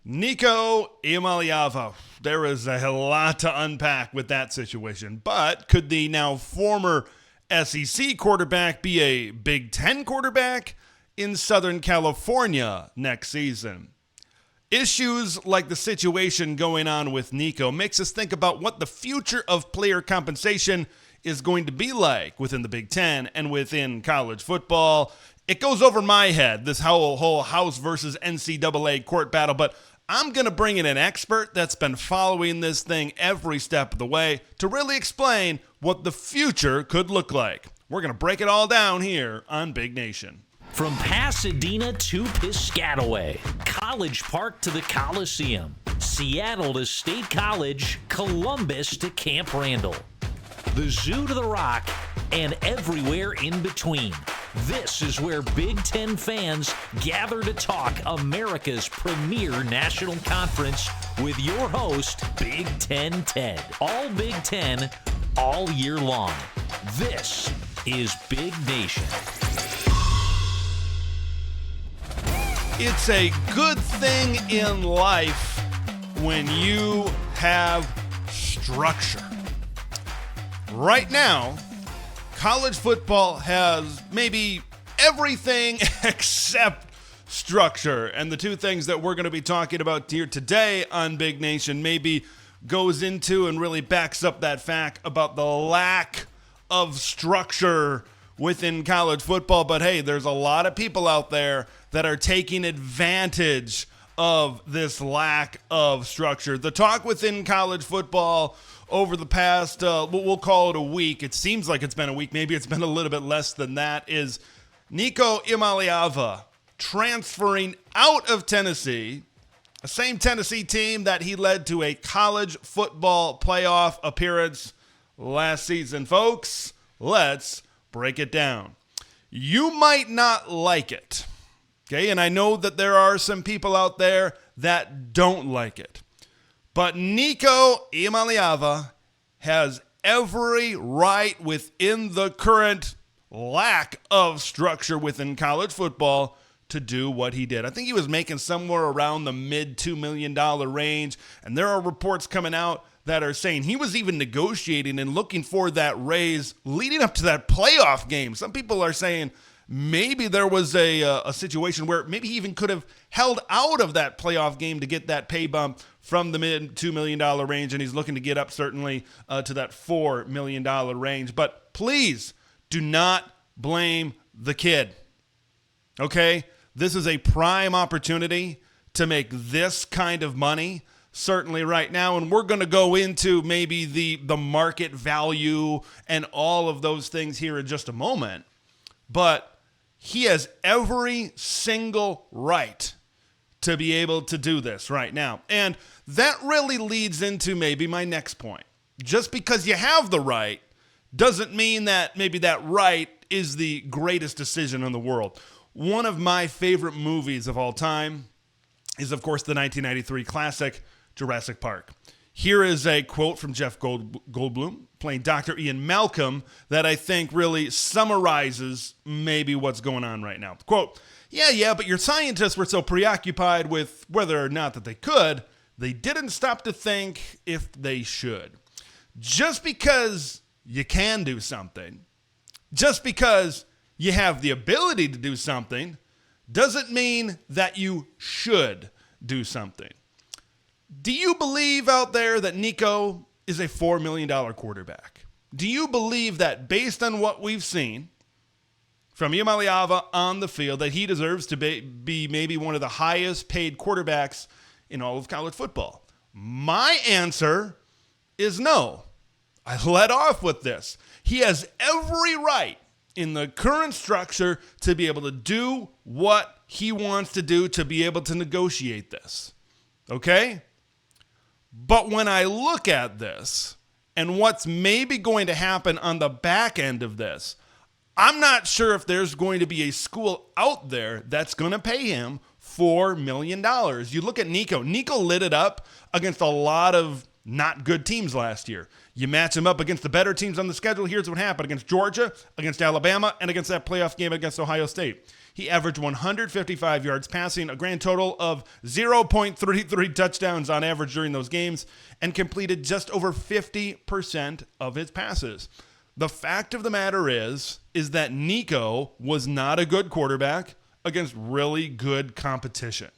Nico Iamaleava. There is a lot to unpack with that situation. But could the now former SEC quarterback be a Big Ten quarterback in Southern California next season? Issues like the situation going on with Nico makes us think about what the future of player compensation is going to be like within the Big Ten and within college football. It goes over my head, this whole House versus NCAA court battle, but I'm going to bring in an expert that's been following this thing every step of the way to really explain what the future could look like. We're going to break it all down here on Big Nation. From Pasadena to Piscataway, College Park to the Coliseum, Seattle to State College, Columbus to Camp Randall, the Zoo to the Rock, and everywhere in between. This is where Big Ten fans gather to talk America's premier national conference with your host, Big Ten Ted. All Big Ten, all year long. This is Big Nation. It's a good thing in life when you have structure. Right now, college football has maybe everything except structure. And the two things that we're going to be talking about here today on Big Nation maybe goes into and really backs up that fact about the lack of structure within college football. But hey, there's a lot of people out there that are taking advantage of this lack of structure. The talk within college football over the past, we'll call it a week. It seems like it's been a week. Maybe it's been a little bit less than that. Is Nico Iamaleava transferring out of Tennessee, the same Tennessee team that he led to a college football playoff appearance last season. Folks, let's break it down. You might not like it, okay? And I know that there are some people out there that don't like it. But Nico Iamaleava has every right within the current lack of structure within college football to do what he did. I think he was making somewhere around the mid $2 million range, and there are reports coming out that are saying he was even negotiating and looking for that raise leading up to that playoff game. Some people are saying maybe there was a situation where maybe he even could have held out of that playoff game to get that pay bump from the mid $2 million range, and he's looking to get up certainly to that $4 million range. But please do not blame the kid, okay? This is a prime opportunity to make this kind of money, certainly right now, and we're going to go into maybe the market value and all of those things here in just a moment. But he has every single right to be able to do this right now. And that really leads into maybe my next point. Just because you have the right doesn't mean that maybe that right is the greatest decision in the world. One of my favorite movies of all time is, of course, the 1993 classic Jurassic Park. Here is a quote from Jeff Goldblum playing Dr. Ian Malcolm that I think really summarizes maybe what's going on right now. Quote, yeah, but your scientists were so preoccupied with whether or not that they could, they didn't stop to think if they should. Just because you can do something, just because you have the ability to do something, doesn't mean that you should do something. Do you believe out there that Nico is a $4 million quarterback? Do you believe that based on what we've seen from Iamaleava on the field, that he deserves to be maybe one of the highest paid quarterbacks in all of college football? My answer is no. I led off with this. He has every right in the current structure to be able to do what he wants to do, to be able to negotiate this. Okay? But when I look at this and what's maybe going to happen on the back end of this, I'm not sure if there's going to be a school out there that's going to pay him $4 million. You look at Nico. Nico lit it up against a lot of not good teams last year. You match him up against the better teams on the schedule. Here's what happened against Georgia, against Alabama, and against that playoff game against Ohio State. He averaged 155 yards passing, a grand total of 0.33 touchdowns on average during those games, and completed just over 50% of his passes. The fact of the matter is that Nico was not a good quarterback against really good competition.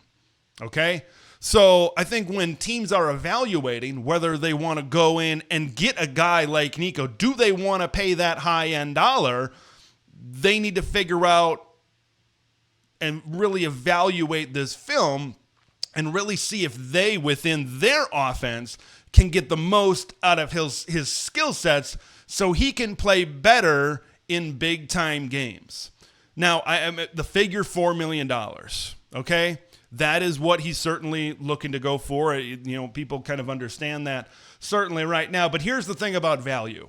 Okay? So I think when teams are evaluating whether they want to go in and get a guy like Nico, do they want to pay that high-end dollar? They need to figure out and really evaluate this film and really see if they, within their offense, can get the most out of his skill sets so he can play better in big-time games. Now, I am at the figure $4 million, okay? That is what he's certainly looking to go for. People kind of understand that certainly right now. But here's the thing about value,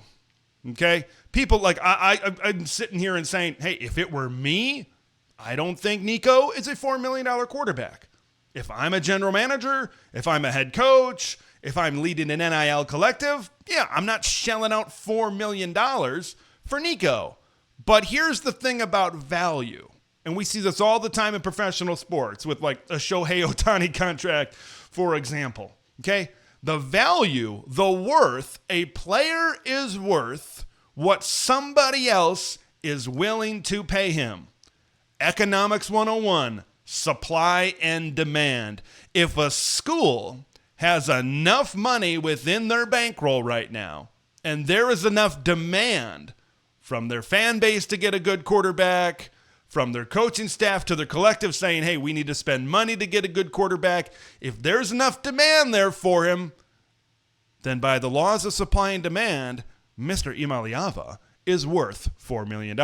okay? People like I'm sitting here and saying, hey, if it were me, I don't think Nico is a $4 million quarterback. If I'm a general manager, if I'm a head coach, if I'm leading an NIL collective, yeah, I'm not shelling out $4 million for Nico. But here's the thing about value. And we see this all the time in professional sports with like a Shohei Ohtani contract, for example. Okay? The value, the worth, a player is worth what somebody else is willing to pay him. Economics 101, supply and demand. If a school has enough money within their bankroll right now, and there is enough demand from their fan base to get a good quarterback, from their coaching staff to their collective saying, hey, we need to spend money to get a good quarterback. If there's enough demand there for him, then by the laws of supply and demand, Mr. Iamaleava is worth $4 million.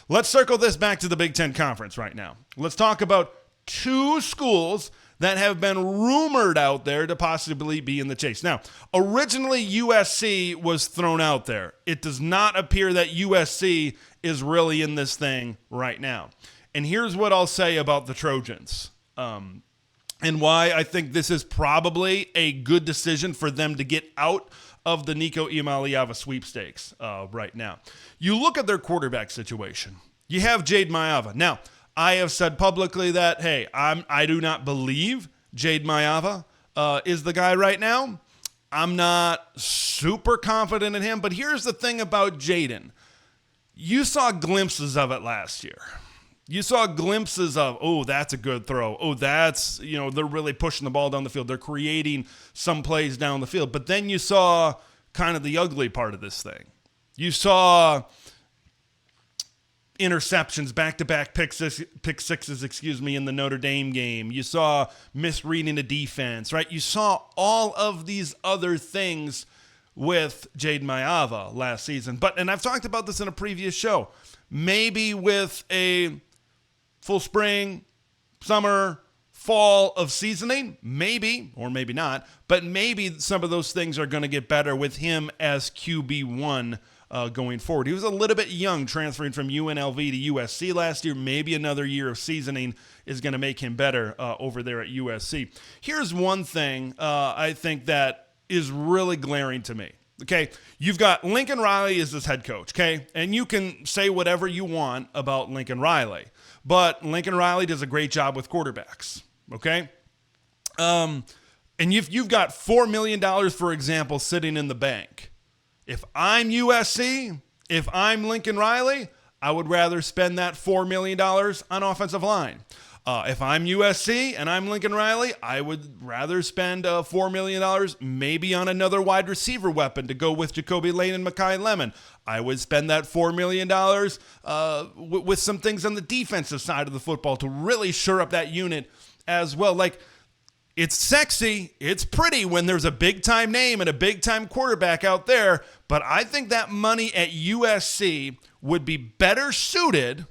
Let's circle this back to the Big Ten Conference right now. Let's talk about two schools that have been rumored out there to possibly be in the chase. Now, originally USC was thrown out there. It does not appear that USC is really in this thing right now. And here's what I'll say about the Trojans and why I think this is probably a good decision for them to get out of the Nico Iamaleava sweepstakes right now. You look at their quarterback situation. You have Jade Maiava. Now, I have said publicly that, hey, I do not believe Jade Maiava is the guy right now. I'm not super confident in him, but here's the thing about Jaden. You saw glimpses of it last year. You saw glimpses of, oh, that's a good throw. Oh, that's, they're really pushing the ball down the field. They're creating some plays down the field. But then you saw kind of the ugly part of this thing. You saw interceptions, back-to-back pick sixes, in the Notre Dame game. You saw misreading the defense, right? You saw all of these other things with Jade Maiava last season. And I've talked about this in a previous show. Maybe with a full spring, summer, fall of seasoning, maybe, or maybe not, but maybe some of those things are going to get better with him as QB1 going forward. He was a little bit young transferring from UNLV to USC last year. Maybe another year of seasoning is going to make him better over there at USC. Here's one thing I think that is really glaring to me. Okay, you've got Lincoln Riley as this head coach, okay? And you can say whatever you want about Lincoln Riley, but Lincoln Riley does a great job with quarterbacks, okay? And you've got $4 million, for example, sitting in the bank. If I'm USC, if I'm Lincoln Riley, I would rather spend that $4 million on offensive line. If I'm USC and I'm Lincoln Riley, I would rather spend $4 million maybe on another wide receiver weapon to go with Jacoby Lane and Mekhi Lemon. I would spend that $4 million with some things on the defensive side of the football to really shore up that unit as well. Like, it's sexy, it's pretty when there's a big-time name and a big-time quarterback out there, but I think that money at USC would be better suited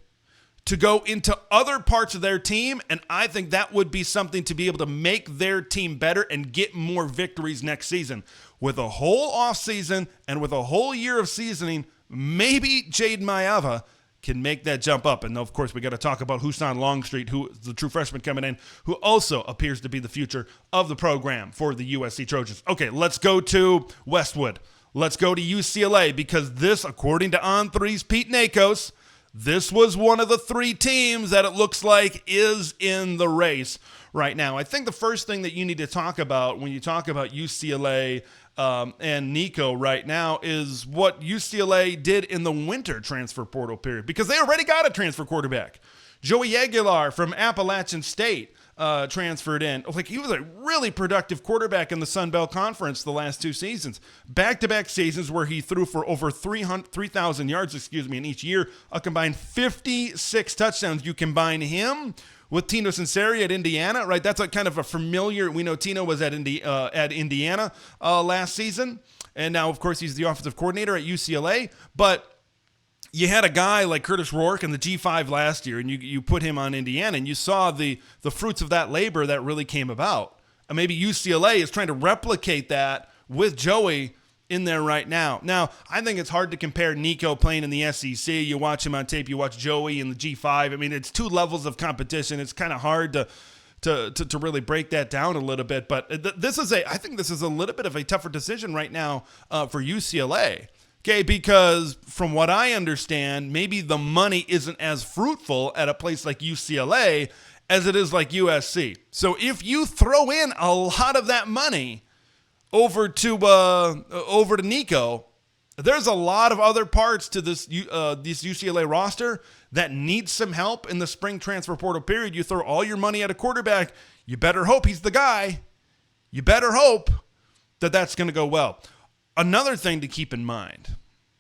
to go into other parts of their team, and I think that would be something to be able to make their team better and get more victories next season. With a whole offseason and with a whole year of seasoning, maybe Jade Maiava can make that jump up. And of course, we got to talk about Husan Longstreet, who is the true freshman coming in, who also appears to be the future of the program for the USC Trojans. Okay, let's go to Westwood. Let's go to UCLA, because this, according to On3's Pete Nakos, this was one of the three teams that it looks like is in the race right now. I think the first thing that you need to talk about when you talk about UCLA and Nico right now is what UCLA did in the winter transfer portal period, because they already got a transfer quarterback. Joey Aguilar from Appalachian State transferred in. Like, he was a really productive quarterback in the Sun Belt Conference the last 2 seasons. Back-to-back seasons where he threw for over 3,000 yards, in each year, a combined 56 touchdowns. You combine him with Tino Sinceri at Indiana, right? That's a kind of a familiar. We know Tino was at Indiana last season, and now, of course, he's the offensive coordinator at UCLA. But you had a guy like Curtis Rourke in the G5 last year, and you put him on Indiana, and you saw the fruits of that labor that really came about. And maybe UCLA is trying to replicate that with Joey in there right now. Now, I think it's hard to compare Nico playing in the SEC. You watch him on tape, you watch Joey in the G5. I mean, it's 2 levels of competition. It's kind of hard to really break that down a little bit. But I think this is a little bit of a tougher decision right now for UCLA. Okay, because from what I understand, maybe the money isn't as fruitful at a place like UCLA as it is like USC. So if you throw in a lot of that money over to Nico, there's a lot of other parts to this UCLA roster that needs some help in the spring transfer portal period. You throw all your money at a quarterback, you better hope he's the guy. You better hope that that's going to go well. Another thing to keep in mind,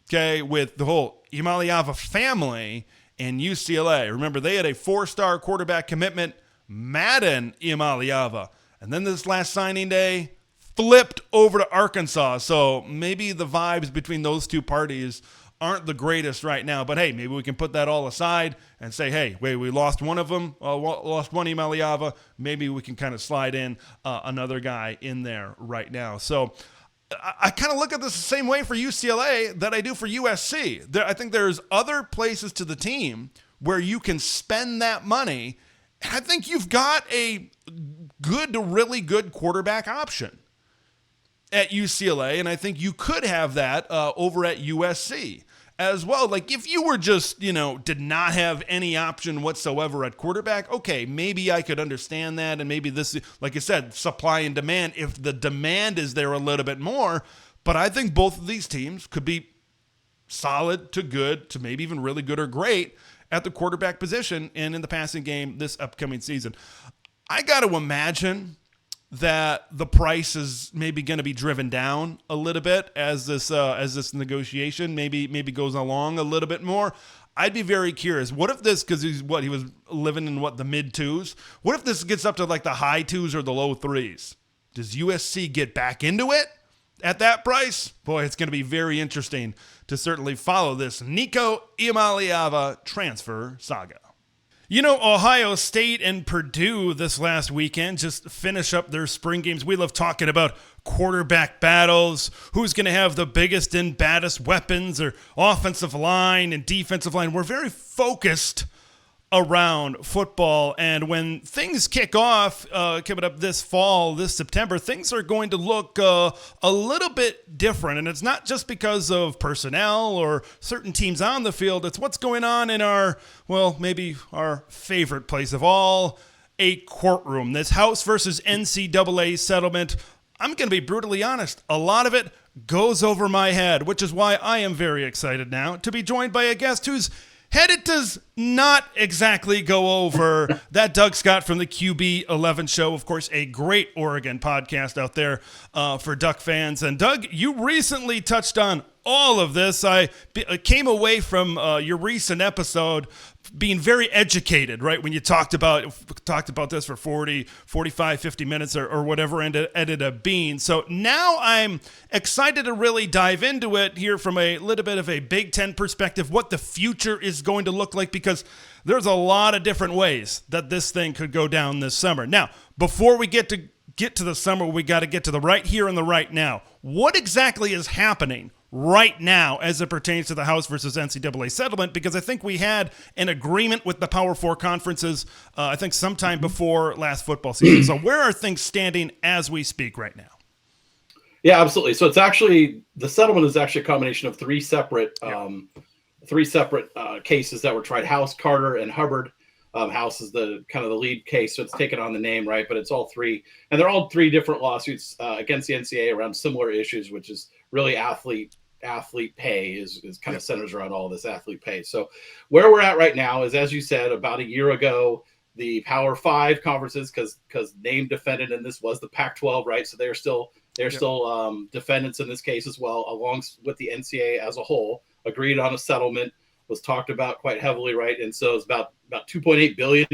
okay, with the whole Iamaleava family and UCLA. Remember, they had a 4-star quarterback commitment, Madden Iamaleava. And then this last signing day, flipped over to Arkansas. So maybe the vibes between those two parties aren't the greatest right now. But hey, maybe we can put that all aside and say, hey, wait, we lost one of them, lost one Iamaleava. Maybe we can kind of slide in another guy in there right now. So I kind of look at this the same way for UCLA that I do for USC. I think there's other places to the team where you can spend that money. And I think you've got a good to really good quarterback option at UCLA. And I think you could have that over at USC as well. Like, if you were just, did not have any option whatsoever at quarterback, okay, maybe I could understand that. And maybe this, like I said, supply and demand, if the demand is there a little bit more. But I think both of these teams could be solid to good to maybe even really good or great at the quarterback position and in the passing game this upcoming season. I got to imagine that the price is maybe going to be driven down a little bit as this negotiation maybe goes along a little bit more. I'd be very curious. What if this, because he was living in the mid 2s? What if this gets up to like the high 2s or the low 3s? Does USC get back into it at that price? Boy, it's going to be very interesting to certainly follow this Nico Iamaleava transfer saga. Ohio State and Purdue this last weekend just finish up their spring games. We love talking about quarterback battles, who's going to have the biggest and baddest weapons, or offensive line and defensive line. We're very focused around football, and when things kick off coming up this fall, this September, things are going to look a little bit different. And it's not just because of personnel or certain teams on the field. It's what's going on in maybe our favorite place of all, a courtroom. This House versus NCAA settlement, I'm going to be brutally honest, a lot of it goes over my head, which is why I am very excited now to be joined by a guest whose head it does not exactly go over. That Doug Scott from the QB 11 show, of course, a great Oregon podcast out there for Duck fans. And Doug, you recently touched on all of this. I came away from your recent episode being very educated, right? When you talked about this for 40, 45, 50 minutes or whatever it ended up being. So now I'm excited to really dive into it here from a little bit of a Big Ten perspective, what the future is going to look like, because there's a lot of different ways that this thing could go down this summer. Now, before we get to the summer, we got to get to the right here and the right now. What exactly is happening right now as it pertains to the House versus NCAA settlement? Because I think we had an agreement with the Power Four conferences, I think sometime before last football season. So where are things standing as we speak right now? Yeah, absolutely. So it's actually, the settlement is actually a combination of three separate cases that were tried: House, Carter, and Hubbard. House is the kind of the lead case, so it's taken on the name, right? But it's all three, and they're all three different lawsuits against the NCAA around similar issues, which is really athlete pay is kind of centers around all this athlete pay. So where we're at right now is, as you said, about a year ago, the Power Five conferences, because named defendant in this was the Pac-12, right? So they're still defendants in this case as well, along with the NCAA as a whole, agreed on a settlement, was talked about quite heavily, right? And so it's about $2.8 billion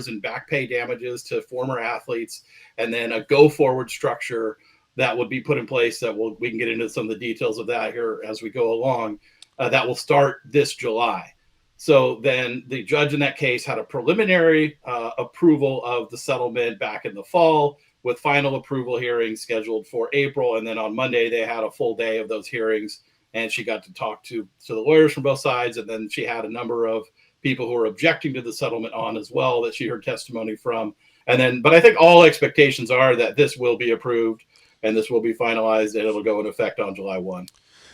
in back pay damages to former athletes, and then a go-forward structure that would be put in place that we can get into some of the details of that here as we go along, that will start this July. So then the judge in that case had a preliminary approval of the settlement back in the fall, with final approval hearings scheduled for April. And then on Monday, they had a full day of those hearings, and she got to talk to the lawyers from both sides. And then she had a number of people who were objecting to the settlement on as well that she heard testimony from. But I think all expectations are that this will be approved and this will be finalized, and it'll go into effect on July 1.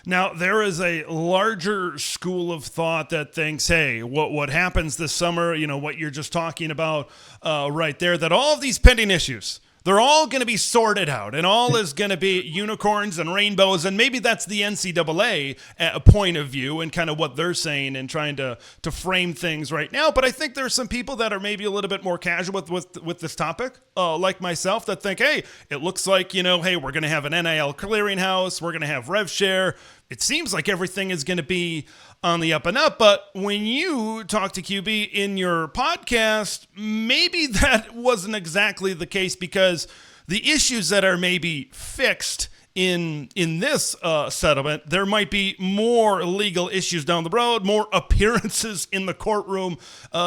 Now, there is a larger school of thought that thinks, hey, what happens this summer, what you're just talking about right there, that all of these pending issues, they're all going to be sorted out, and all is going to be unicorns and rainbows, and maybe that's the NCAA point of view and kind of what they're saying and trying to frame things right now. But I think there's some people that are maybe a little bit more casual with this topic, like myself, that think, hey, it looks like, hey, we're going to have an NIL clearinghouse, we're going to have rev share. It seems like everything is going to be on the up and up, but when you talk to QB in your podcast, maybe that wasn't exactly the case, because the issues that are maybe fixed in this settlement, there might be more legal issues down the road, more appearances in the courtroom,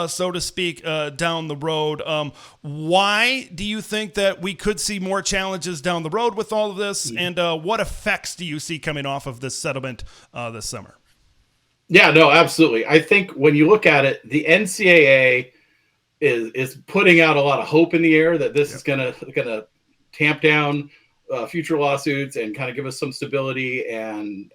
so to speak, down the road. Why do you think that we could see more challenges down the road with all of this? And what effects do you see coming off of this settlement this summer? Yeah, no, absolutely. I think when you look at it, the NCAA is putting out a lot of hope in the air that this is gonna tamp down future lawsuits and kind of give us some stability and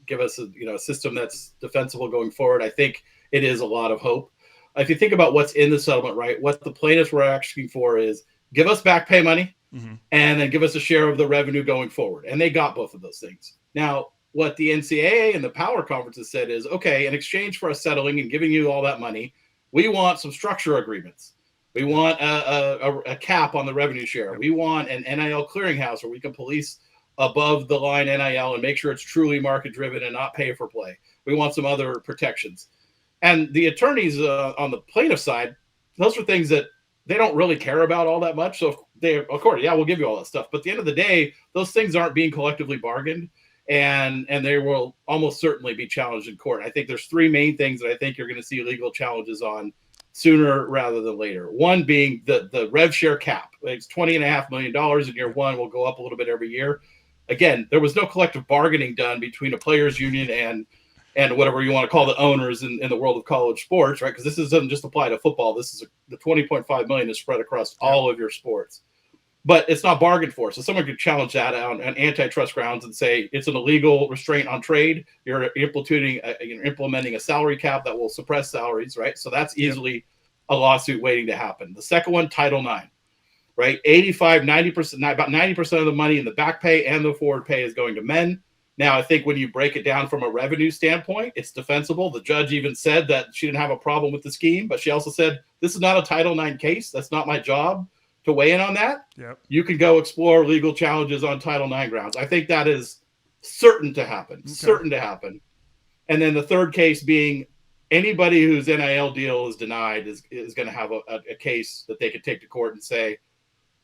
give us a system that's defensible going forward. I think it is a lot of hope. If you think about what's in the settlement, right, what the plaintiffs were asking for is give us back pay money and then give us a share of the revenue going forward. And they got both of those things. Now, what the NCAA and the Power Conferences said is, okay, in exchange for us settling and giving you all that money, we want some structure agreements. We want a cap on the revenue share. We want an NIL clearinghouse where we can police above the line NIL and make sure it's truly market driven and not pay for play. We want some other protections. And the attorneys on the plaintiff side, those are things that they don't really care about all that much. So they, of course, we'll give you all that stuff. But at the end of the day, those things aren't being collectively bargained. And they will almost certainly be challenged in court. I think there's three main things that I think you're going to see legal challenges on sooner rather than later. One being the rev share cap. It's $20.5 million in year one. Will go up a little bit every year. Again, there was no collective bargaining done between a players union and whatever you want to call the owners in the world of college sports, right? Because this doesn't just apply to football. This is the $20.5 million is spread across all of your sports. But it's not bargained for. So someone could challenge that on antitrust grounds and say it's an illegal restraint on trade. You're implementing a salary cap that will suppress salaries, right? So that's easily a lawsuit waiting to happen. The second one, Title IX, right? 90%, about 90% of the money in the back pay and the forward pay is going to men. Now, I think when you break it down from a revenue standpoint, it's defensible. The judge even said that she didn't have a problem with the scheme, but she also said, this is not a Title IX case. That's not my job to weigh in on that. You can go explore legal challenges on Title IX grounds. I think that is certain to happen, And then the third case being anybody whose NIL deal is denied is going to have a case that they could take to court and say,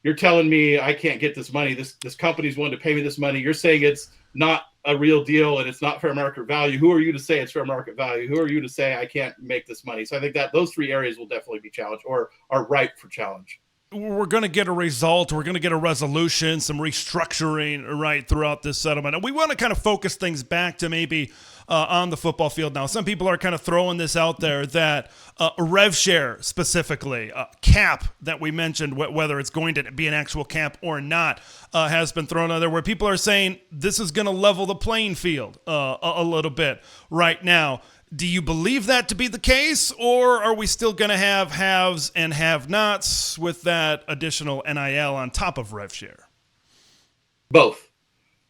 you're telling me I can't get this money. This company's willing to pay me this money. You're saying it's not a real deal and it's not fair market value. Who are you to say it's fair market value? Who are you to say I can't make this money? So I think that those three areas will definitely be challenged or are ripe for challenge. we're going to get a result, we're going to get a resolution, some restructuring, right, throughout this settlement. And we want to kind of focus things back to maybe on the football field now. Some people are kind of throwing this out there that rev share specifically, cap that we mentioned, whether it's going to be an actual cap or not, has been thrown out there where people are saying this is going to level the playing field a little bit right now. Do you believe that to be the case, or are we still going to have haves and have-nots with that additional NIL on top of rev share? Both.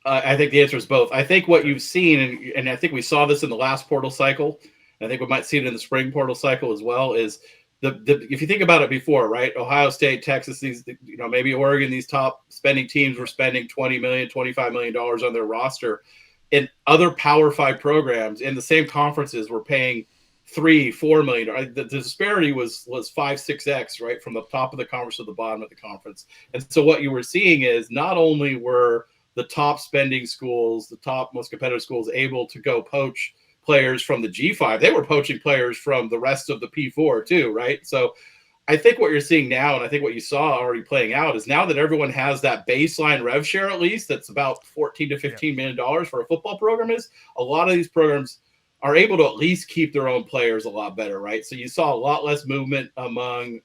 I think the answer is both. I think what you've seen, and I think we saw this in the last portal cycle, and I think we might see it in the spring portal cycle as well, is if you think about it before, right? Ohio State, Texas, maybe Oregon, these top spending teams were spending $20 million, $25 million on their roster. And other Power 5 programs in the same conferences were paying $3-4 million. The disparity was 5-6x, right, from the top of the conference to the bottom of the conference. And so what you were seeing is not only were the top spending schools, the top most competitive schools, able to go poach players from the G5, they were poaching players from the rest of the P4 too, right? So I think what you're seeing now, and I think what you saw already playing out, is now that everyone has that baseline rev share, at least that's about $14 to $15 million for a football program, is a lot of these programs are able to at least keep their own players a lot better, right? So you saw a lot less movement among,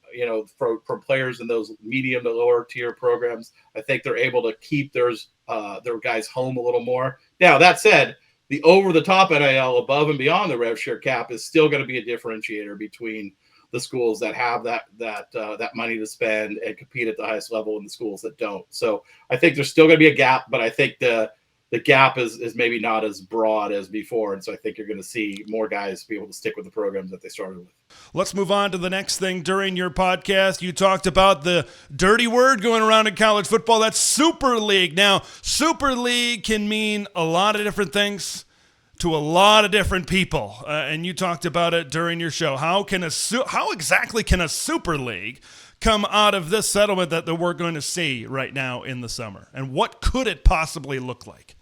from players in those medium to lower tier programs. I think they're able to keep their guys home a little more. Now, that said, the over-the-top NIL above and beyond the rev share cap is still going to be a differentiator between the schools that have that money to spend and compete at the highest level and the schools that don't. So I think there's still going to be a gap, but I think the gap is maybe not as broad as before. And so I think you're going to see more guys be able to stick with the programs that they started with. Let's move on to the next thing. During your podcast, you talked about the dirty word going around in college football. That's Super League. Now, Super League can mean a lot of different things to a lot of different people, and you talked about it during your show. How exactly can a Super League come out of this settlement that we're going to see right now in the summer, and what could it possibly look like?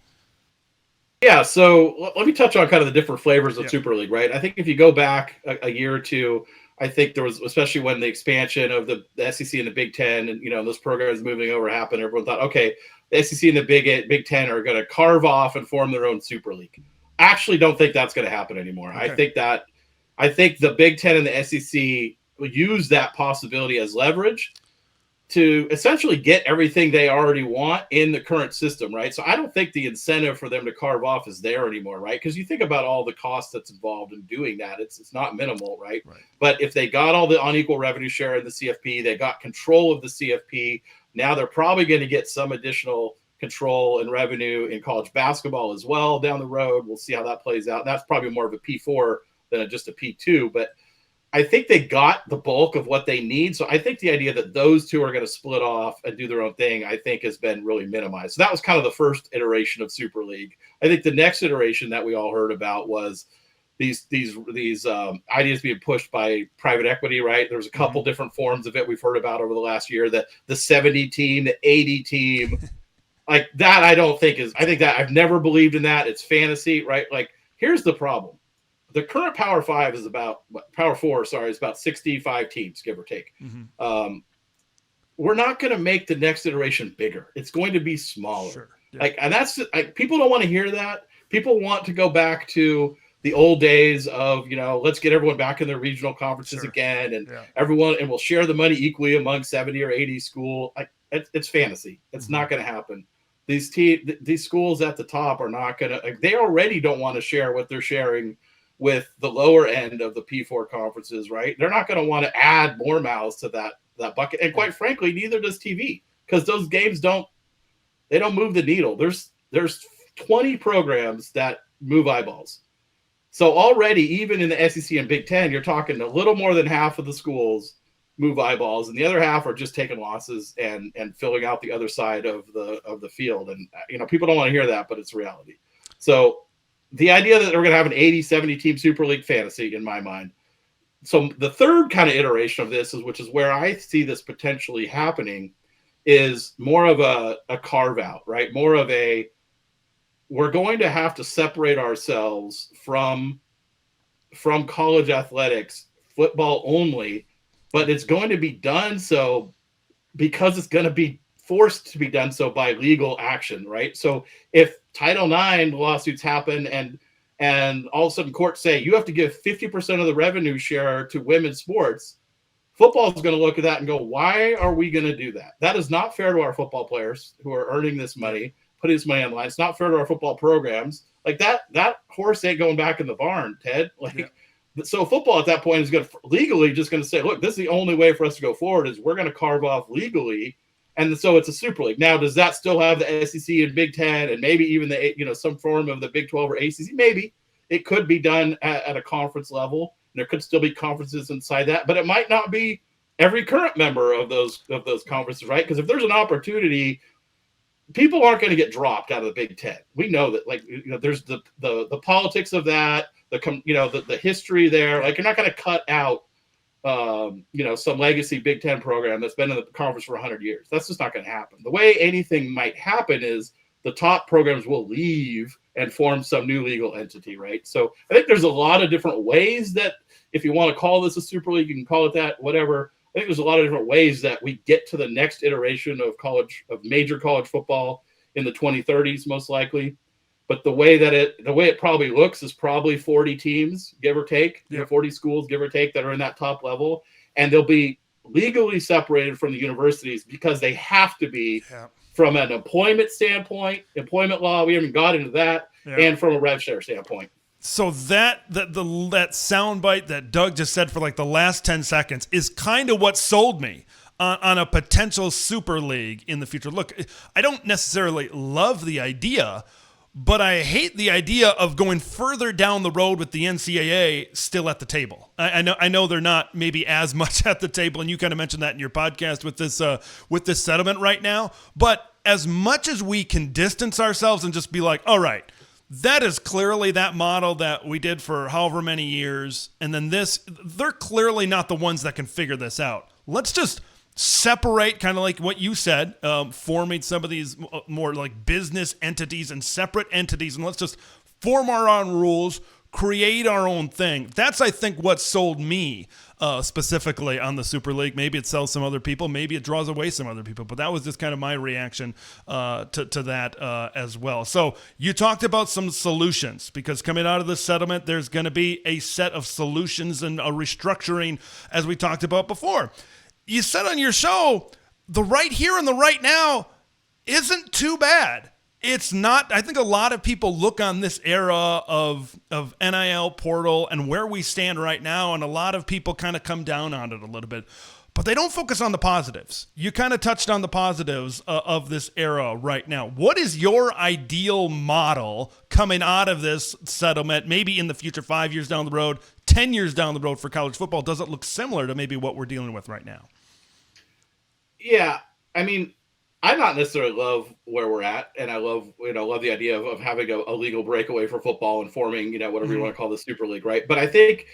Yeah, so let me touch on kind of the different flavors of Super League, right? I think if you go back a year or two, I think there was, especially when the expansion of the SEC and the Big Ten and, those programs moving over happened, everyone thought, okay, the SEC and the Big Ten are going to carve off and form their own Super League. Actually don't think that's going to happen anymore. Okay. I think the Big Ten and the SEC will use that possibility as leverage to essentially get everything they already want in the current system, right? So I don't think the incentive for them to carve off is there anymore, right? Because you think about all the cost that's involved in doing that. It's not minimal, right? But if they got all the unequal revenue share in the CFP, they got control of the CFP, now they're probably going to get some additional control and revenue in college basketball as well down the road. We'll see how that plays out. That's probably more of a P4 than just a P2, but I think they got the bulk of what they need. So I think the idea that those two are going to split off and do their own thing, I think has been really minimized. So that was kind of the first iteration of Super League. I think the next iteration that we all heard about was these ideas being pushed by private equity, right? There's a couple different forms of it we've heard about over the last year, the 70 team, the 80 team, like that. I think that I've never believed in that. It's fantasy, right? Like, here's the problem. The current Power 4 is about 65 teams, give or take. We're not going to make the next iteration bigger. It's going to be smaller. Sure. Yeah. And that's people don't want to hear that. People want to go back to the old days of, let's get everyone back in their regional conferences again, and everyone, and we'll share the money equally among 70 or 80 schools. It's fantasy. It's not going to happen. These schools at the top are not going to. They already don't want to share what they're sharing with the lower end of the P4 conferences, right? They're not going to want to add more mouths to that bucket. And quite frankly, neither does TV, because those games don't move the needle. There's 20 programs that move eyeballs. So already, even in the SEC and Big Ten, you're talking a little more than half of the schools move eyeballs, and the other half are just taking losses and filling out the other side of the field. And, people don't want to hear that, but it's reality. So the idea that we're going to have an 80, 70 team Super League fantasy in my mind. So the third kind of iteration of this which is where I see this potentially happening, is more of a carve out, right? More of we're going to have to separate ourselves from college athletics, football only, but it's going to be done so because it's going to be forced to be done so by legal action, right? So if Title IX lawsuits happen and all of a sudden courts say you have to give 50% of the revenue share to women's sports, football is going to look at that and go, why are we going to do that? That is not fair to our football players who are earning this money, putting this money on the line. It's not fair to our football programs. Like that horse ain't going back in the barn, Ted. So football at that point is going to legally just going to say, look, this is the only way for us to go forward is we're going to carve off legally. And so it's a super league. Now, does that still have the SEC and Big Ten and maybe even the, some form of the Big 12 or ACC? Maybe it could be done at a conference level. There could still be conferences inside that, but it might not be every current member of those conferences, right? Because if there's an opportunity, people aren't going to get dropped out of the Big Ten. We know that, there's the politics of that, the history there. Like, you're not going to cut out, some legacy Big Ten program that's been in the conference for 100 years. That's just not going to happen. The way anything might happen is the top programs will leave and form some new legal entity, right? So I think there's a lot of different ways that, if you want to call this a super league, you can call it that, whatever. I think there's a lot of different ways that we get to the next iteration of major college football in the 2030s, most likely. But the way it probably looks is probably 40 teams, give or take, 40 schools, give or take, that are in that top level, and they'll be legally separated from the universities because they have to be from an employment standpoint, employment law. We haven't got into that, and from a rev share standpoint. So that soundbite that Doug just said for like the last 10 seconds is kind of what sold me on a potential super league in the future. Look, I don't necessarily love the idea, but I hate the idea of going further down the road with the NCAA still at the table. I know they're not maybe as much at the table, and you kind of mentioned that in your podcast with this settlement right now. But as much as we can distance ourselves and just be like, all right, that is clearly that model that we did for however many years, and then they're clearly not the ones that can figure this out. Let's just separate, kind of like what you said, forming some of these more like business entities and separate entities, and let's just form our own rules, create our own thing. That's, I think, what sold me specifically on the Super League. Maybe it sells some other people. Maybe it draws away some other people. But that was just kind of my reaction to that as well. So you talked about some solutions, because coming out of this settlement, there's going to be a set of solutions and a restructuring, as we talked about before. You said on your show, the right here and the right now isn't too bad. It's not. I think a lot of people look on this era of NIL portal and where we stand right now, and a lot of people kind of come down on it a little bit, but they don't focus on the positives. You kind of touched on the positives of this era right now. What is your ideal model coming out of this settlement, maybe in the future, 5 years down the road, 10 years down the road for college football? Does it look similar to maybe what we're dealing with right now? Yeah, I mean, I not necessarily love where we're at, and I love the idea of having a legal breakaway for football and forming, whatever you want to call the Super League, right? But I think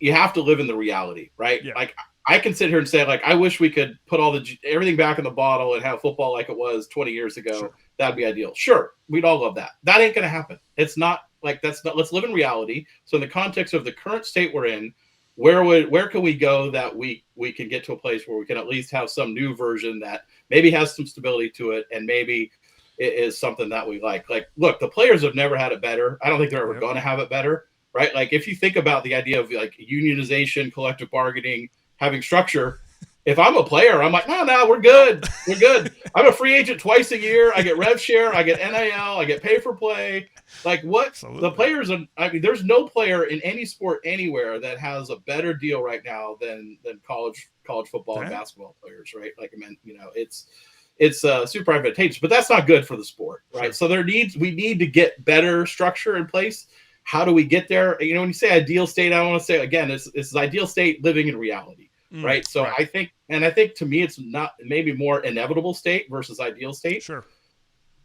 you have to live in the reality, right? Yeah. Like, I can sit here and say, like, I wish we could put everything back in the bottle and have football like it was 20 years ago. Sure. That'd be ideal. Sure, we'd all love that. That ain't going to happen. It's not like that's not. Let's live in reality. So in the context of the current state we're in, where can we go that we can get to a place where we can at least have some new version that maybe has some stability to it, and maybe it is something that we like. Like, look, the players have never had it better. I don't think they're ever going to have it better, right? Like, if you think about the idea of like unionization, collective bargaining, having structure, if I'm a player, I'm like, no, we're good. We're good. I'm a free agent twice a year. I get rev share. I get NIL. I get pay for play. Like, what? Absolutely. The players are, there's no player in any sport anywhere that has a better deal right now than college football and basketball players, right? Like, I mean, it's super advantageous, but that's not good for the sport, right? Sure. So we need to get better structure in place. How do we get there? When you say ideal state, I want to say again, it's ideal state living in reality, right? So right. I think to me, it's not maybe more inevitable state versus ideal state. Sure.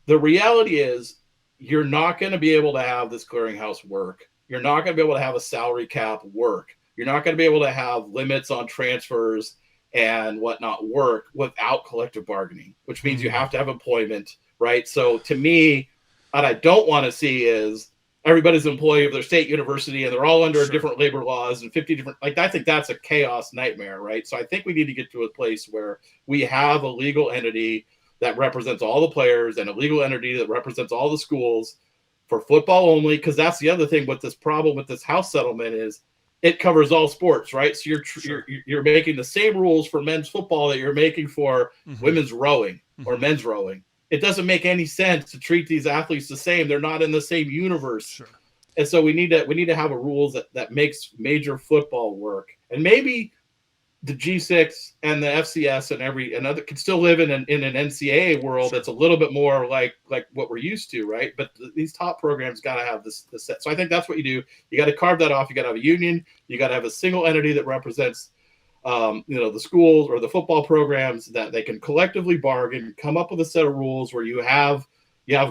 The reality is, you're not going to be able to have this clearinghouse work. You're not going to be able to have a salary cap work. You're not going to be able to have limits on transfers and whatnot work without collective bargaining, which means you have to have employment, right? So to me, what I don't want to see is, everybody's an employee of their state university and they're all under Sure. different labor laws and 50 different, like, I think that's a chaos nightmare, right? So I think we need to get to a place where we have a legal entity that represents all the players and a legal entity that represents all the schools for football only. Because that's the other thing with this problem with this house settlement is it covers all sports, right? So you're making the same rules for men's football that you're making for women's rowing or men's rowing. It doesn't make any sense to treat these athletes the same. They're not in the same universe. Sure. And so we need to have a rules that makes major football work. And maybe the G6 and the FCS and another can still live in an NCAA world that's a little bit more like what we're used to, right? But these top programs got to have this set. So I think that's what you do. You got to carve that off. You got to have a union. You got to have a single entity that represents the schools or the football programs, that they can collectively bargain, come up with a set of rules where you have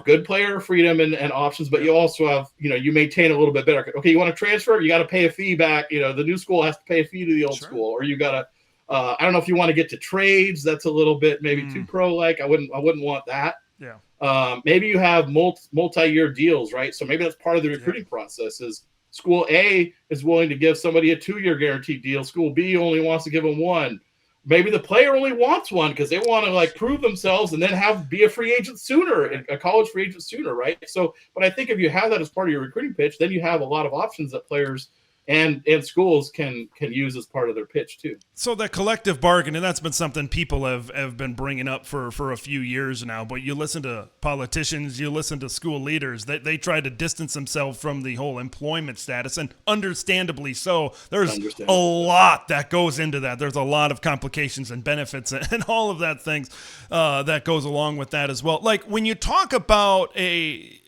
good player freedom and options, but you also have, you maintain a little bit better. Okay, you want to transfer, you got to pay a fee back. The new school has to pay a fee to the old school, or you got to, I don't know if you want to get to trades. That's a little bit maybe too pro-like. I wouldn't want that. Yeah. Maybe you have multi-year deals, right? So maybe that's part of the recruiting process is school A is willing to give somebody a 2-year guaranteed deal. School B only wants to give them 1. Maybe the player only wants 1 because they want to prove themselves and then be a free agent sooner, a college free agent sooner, right? So, but I think if you have that as part of your recruiting pitch, then you have a lot of options that players and schools can use as part of their pitch too. So that collective bargaining, that's been something people have been bringing up for a few years now. But you listen to politicians, you listen to school leaders, they try to distance themselves from the whole employment status, and understandably so. There's a lot that goes into that. There's a lot of complications and benefits and all of that things that goes along with that as well. Like when you talk about a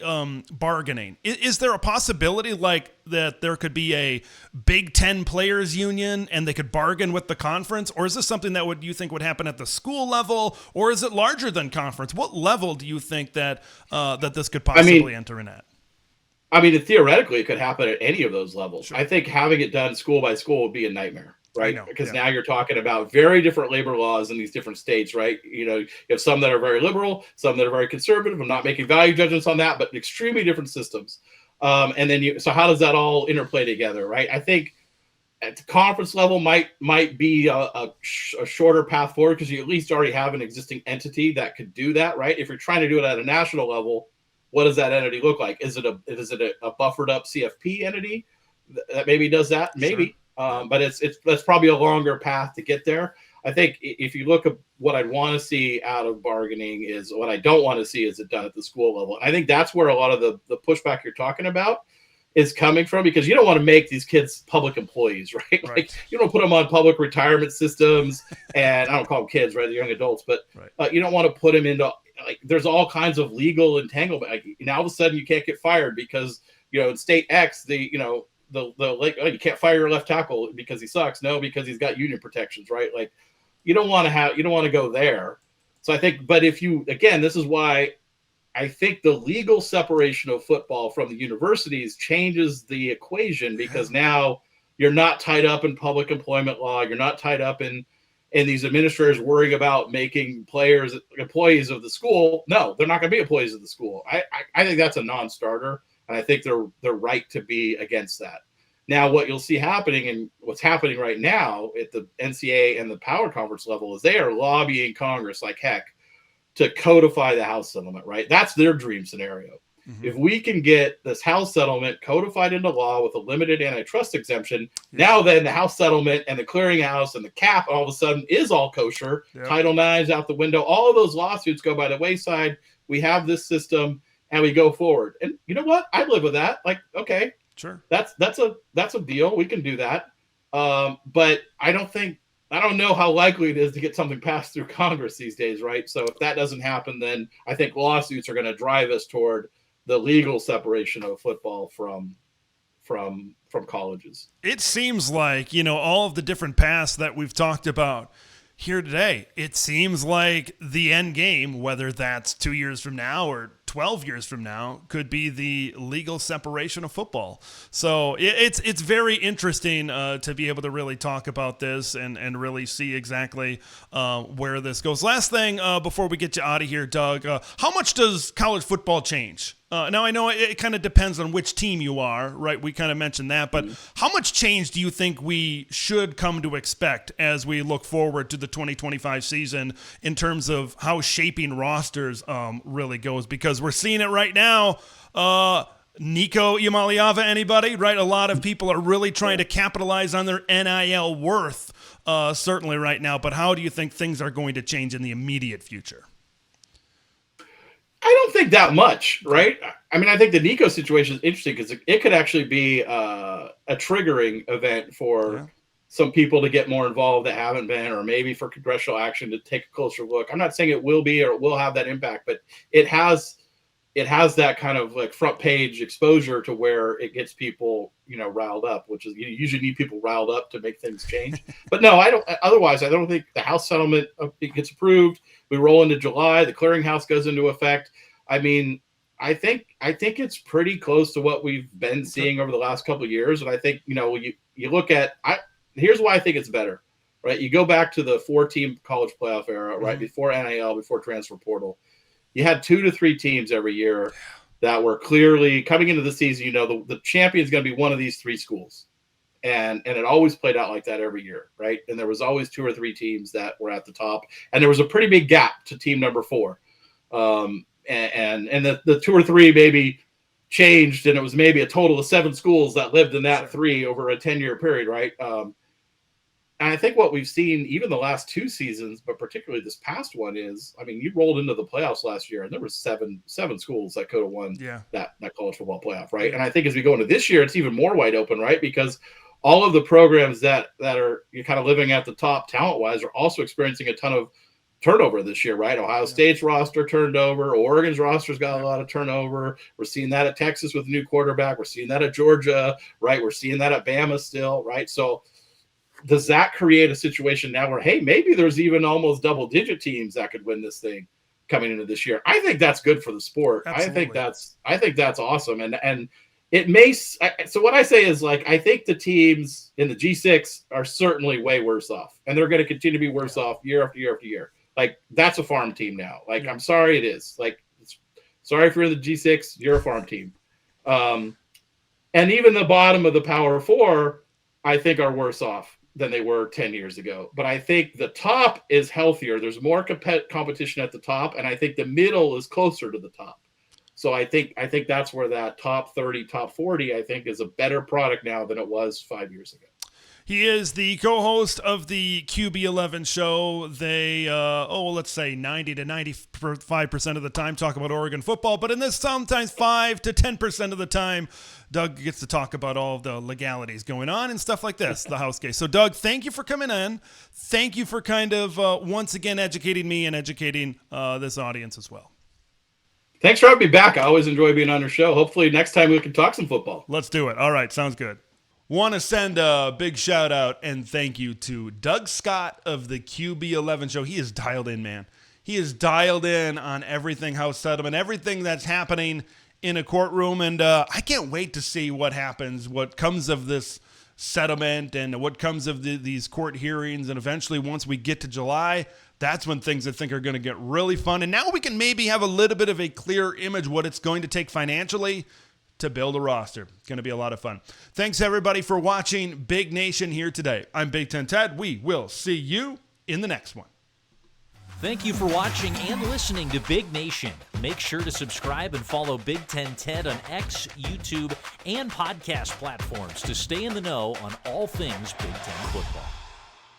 bargaining, is there a possibility that there could be a Big Ten players union and they could bargain with the conference? Or is this something that you think would happen at the school level, or is it larger than conference? What level do you think that this could possibly enter in at? I mean, theoretically, it could happen at any of those levels. Sure. I think having it done school by school would be a nightmare, right? Because now you're talking about very different labor laws in these different states, right? You have some that are very liberal, some that are very conservative. I'm not making value judgments on that, but extremely different systems. And then so how does that all interplay together, right? I think at the conference level might be a shorter path forward because you at least already have an existing entity that could do that, right? If you're trying to do it at a national level, what does that entity look like? Is it a buffered up CFP entity that maybe does that? Maybe, sure. But that's probably a longer path to get there. I think if you look at what I'd want to see out of bargaining is what I don't want to see is it done at the school level. I think that's where a lot of the pushback you're talking about is coming from, because you don't want to make these kids public employees, right? Like you don't put them on public retirement systems, and I don't call them kids, right? They're young adults, but you don't want to put them into there's all kinds of legal entanglement. Now all of a sudden you can't get fired because in state X you can't fire your left tackle because he sucks. No, because he's got union protections, right? Like you don't want to go there. So I think, but this is why I think the legal separation of football from the universities changes the equation, because now you're not tied up in public employment law. You're not tied up in these administrators worrying about making players employees of the school. No, they're not going to be employees of the school. I think that's a non-starter, and I think they're right to be against that. Now, what you'll see happening, and what's happening right now at the NCAA and the Power Conference level, is they are lobbying Congress like heck to codify the house settlement, right? That's their dream scenario. Mm-hmm. If we can get this house settlement codified into law with a limited antitrust exemption, now then the house settlement and the clearinghouse and the cap all of a sudden is all kosher. Yep. Title IX's out the window. All of those lawsuits go by the wayside. We have this system and we go forward. And you know what? I'd live with that. Like, okay. Sure. That's a deal. We can do that. But I don't know how likely it is to get something passed through Congress these days, right? So if that doesn't happen, then I think lawsuits are going to drive us toward the legal separation of football from colleges. It seems like, all of the different paths that we've talked about here today, it seems like the end game, whether that's 2 years from now or 12 years from now, could be the legal separation of football. So it's very interesting to be able to really talk about this and really see exactly where this goes. Last thing before we get you out of here, Doug, how much does college football change Now, I know it kind of depends on which team you are, right? We kind of mentioned that, but how much change do you think we should come to expect as we look forward to the 2025 season in terms of how shaping rosters really goes? Because we're seeing it right now. Nico Iamaleava, anybody, right? A lot of people are really trying to capitalize on their NIL worth, certainly right now. But how do you think things are going to change in the immediate future? I don't think that much, right? I mean, I think the Nico situation is interesting because it could actually be a triggering event for some people to get more involved that haven't been, or maybe for congressional action to take a closer look. I'm not saying it will be or it will have that impact, but it has that kind of like front page exposure to where it gets people, riled up, which is you usually need people riled up to make things change. But no, I don't. Otherwise, I don't think the House settlement gets approved. We roll into July. The clearinghouse goes into effect. I mean, I think it's pretty close to what we've been seeing over the last couple of years. And I think you look at here's why I think it's better, right? You go back to the 4-team college playoff era, right? Before NIL, before transfer portal. You had 2 to 3 teams every year that were clearly coming into the season. The champion is going to be one of these 3 schools, and it always played out like that every year, right? And there was always 2 or 3 teams that were at the top, and there was a pretty big gap to team number 4. And the 2 or 3 maybe changed, and it was maybe a total of 7 schools that lived in that 3 over a 10-year period, right? And I think what we've seen even the last 2 seasons, but particularly this past one is, I mean, you rolled into the playoffs last year and there were seven schools that could have won that college football playoff, right? And I think as we go into this year, it's even more wide open, right? Because all of the programs that are kind of living at the top talent-wise are also experiencing a ton of turnover this year, right? Ohio State's roster turned over. Oregon's roster's got a lot of turnover. We're seeing that at Texas with a new quarterback. We're seeing that at Georgia, right? We're seeing that at Bama still, right? So does that create a situation now where, hey, maybe there's even almost double-digit teams that could win this thing coming into this year? I think that's good for the sport. Absolutely. I think that's awesome, and it may. So what I say is, like, I think the teams in the G6 are certainly way worse off, and they're going to continue to be worse off year after year after year. Like, that's a farm team now. Like, I'm sorry, it is. Like, sorry if you're in the G6, you're a farm team. And even the bottom of the Power 4, I think, are worse off than they were 10 years ago. But I think the top is healthier. There's more competition at the top, and I think the middle is closer to the top. So I think that's where that top 30, top 40, I think, is a better product now than it was 5 years ago. He is the co-host of the QB11 show. They, let's say 90 to 95% of the time talk about Oregon football, but in this sometimes 5 to 10% of the time, Doug gets to talk about all of the legalities going on and stuff like this, the house case. So, Doug, thank you for coming in. Thank you for kind of once again educating me and educating this audience as well. Thanks for having me back. I always enjoy being on your show. Hopefully next time we can talk some football. Let's do it. All right, sounds good. Want to send a big shout out and thank you to Doug Scott of the QB11 show. He is dialed in, man. He is dialed in on everything house settlement, everything that's happening in a courtroom. And I can't wait to see what happens, what comes of this settlement and what comes of these court hearings. And eventually, once we get to July, that's when things I think are going to get really fun. And now we can maybe have a little bit of a clear image what it's going to take financially to build a roster. Going to be a lot of fun. Thanks, everybody, for watching Big Nation here today. I'm Big Ten Ted. We will see you in the next one. Thank you for watching and listening to Big Nation. Make sure to subscribe and follow Big Ten Ted on X, YouTube, and podcast platforms to stay in the know on all things Big Ten football.